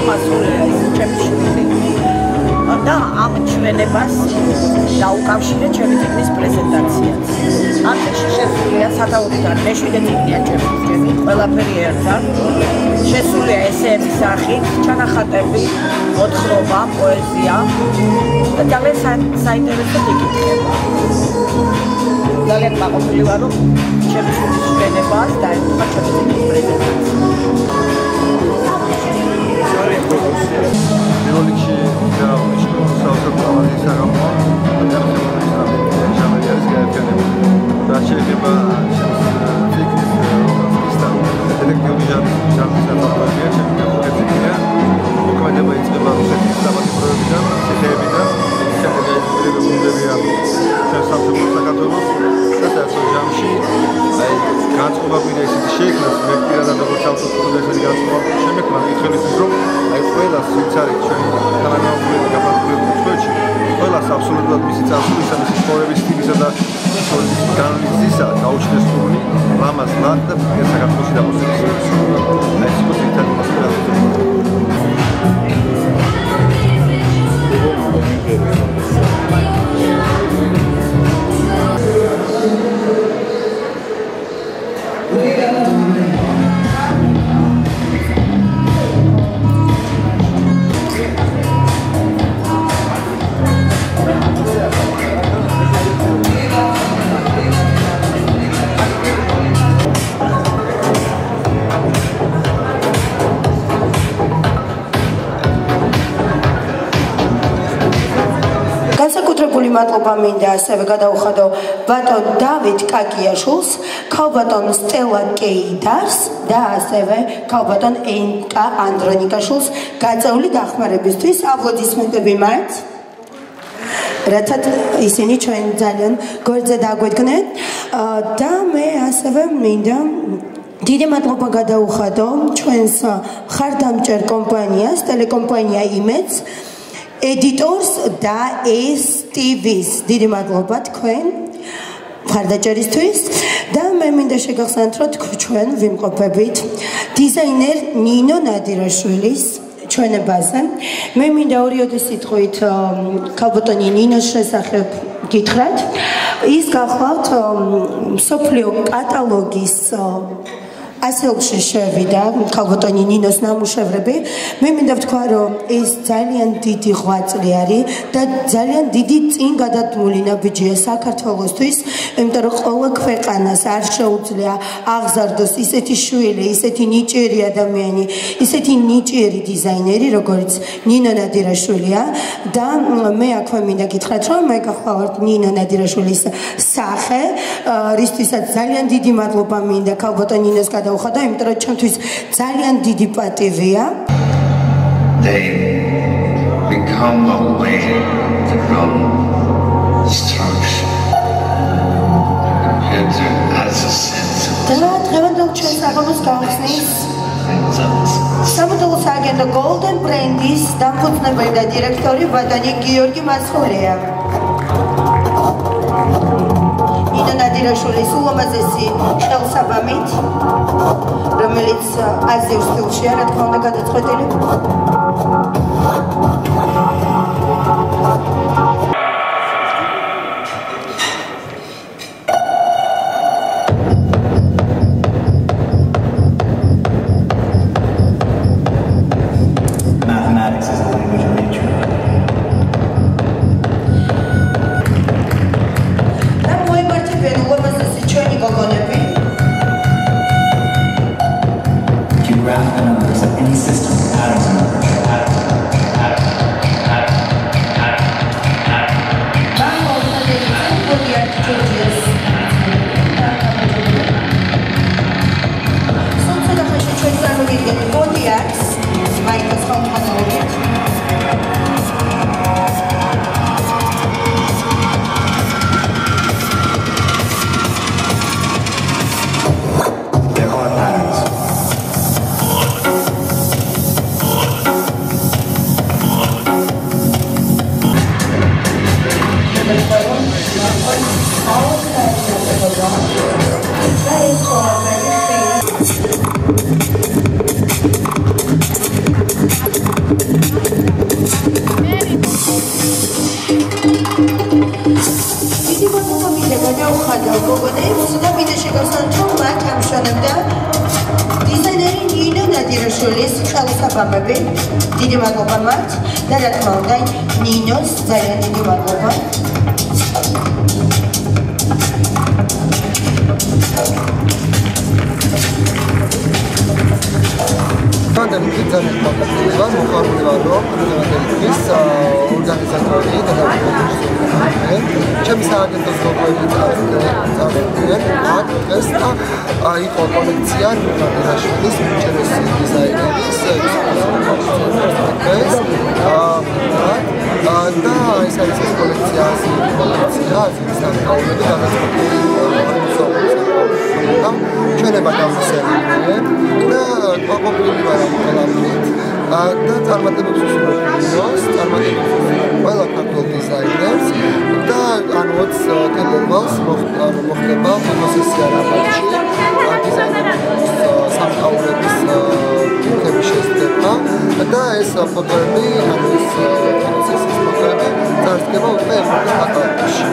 მასწავლია ის ჩემი შვილი. და ამ ჩვენებას დაუკავშირე ჩემი წიგნის პრეზენტაციაც. ამ შესულია სათაურიდან მეშვიდე წიგნია ჩემი, ყველაფერი ერთად. შესულია ესეების სახით, ჩანახატები, მოთხრობა, პოეზია და ძალიან საინტერესო იკითხება. ძალიან მაყოფილი ვარ, რომ ჩემი შვილის ჩვენებას დაემთხვა ჩემი წიგნის პრეზენტაცია. Роликში დაუნიშნო საავადმყოფო საგამო და შეიძლება absolutely მისი წარსულისა და ცხოვრების სტილისა და ცხოვრების განვითარებისა გაუჩნდეს სრული ლამაზ ლად და საქართველოში დამოსვლის. ეს კუთითად განსაკუთრებული მადლობა მინდა ასევე გადაუხადო ბატონ დავით კაკიაშვილს, ქალბატონ სტელა კეიდარს და ასევე ქალბატონ ენკა ანდრონიკაშვილს გაწეული დახმარებისთვის. აპლოდისმენტები მათ. რათა ისინი ჩვენ ძალიან გვერდზე დაგვედგნენ და მე ასევე მინდა დიდი მადლობა გადაუხადო ჩვენს მხარდამჭერ კომპანიას, ტელეკომპანია იმედს, ედიტორს და STV-ს. დიდი მადლობა თქვენ მხარდაჭერისთვის და მე მინდა შეგახსენოთ, რომ ჩვენ ვიმყოფებით დიზაინერ ნინო ნადირაშვილის ჩვენებაზე. მე მინდა ორიოდე სიტყვით ქალბატონი ნინოს შესახებ გითხრათ. ის გახლავთ მსოფლიო კატალოგის ასეულში შევიდა ქალბატონი ნინოს ნამუშევრები. მე მინდა ვთქვა, რომ ეს ძალიან დიდი ღვაწლი არის და ძალიან დიდი წინ გადადგმული ნაბიჯია საქართველოსთვის, იმიტომ რომ ყველა ქვეყანას არ შეუძლია აღზარდოს ისეთი შვილი, ისეთი ნიჭიერი ადამიანი, ისეთი ნიჭიერი დიზაინერი, როგორც ნინო ნადირაშვილია და მე აქვე მინდა გითხრათ, რომ მე გახლავთ ნინო ნადირაშვილის სახე, რისთვისაც ძალიან დიდი მადლობა მინდა ქალბატონ ნინოს გადაუხადო, იმიტომ რომ ჩვენთვის ძალიან დიდი პატივია. They become a way from destruction as a sense of და დღევანდელ ჩვენს აღებას გავხსნის სამოდელო სააგენტო Golden Brand-ის დამფუძნებელი და დირექტორი ბატონი გიორგი მასხურია. ნინო ნადირაშვილის ულამაზესი ხელსაბამით, რომელიც აზიურ სტილშია, რა თქმა უნდა, გადაწყვეტილი. Mathematics is the language of nature. If you graph the numbers of any system, patterns emerge. That is გოგონებს და მინდა შეგახსენოთ, რომ მათ ამშვენებდა დიზაინერი ნინო ნადირაშვილის ხელოსაბამები. დიდი მადლობა მათ და რა თქმა უნდა ნინოს ძალიან დიდი მადლობა. Mandam ძალიან მოხარულია, რომ დღეს ორგანიზატორი და ჩემი სააგენტოს გოგოები წავედიან აქ დღეს და იყო კოლექცია ნადირაშვილის უჩერესი დიზაინერის ეს და ეს არის კოლექცია სამკაულები და ჩვენება გამოსცემია და ყოფილი ვარ ამ ყველაფრით და წარმატებებს უსურვებს ყველა ქართულ დიზაინერს და ანუ 20 თებერვალს მოხდება ფოტოსესია რამაჩი დიზაინერის სამკაულების ფილმები შესწება და ეს ფოტოები ანუ ეს ფოტოსესიის ფოტოები წარსდგება უკვე ევროპის აკადემიაში.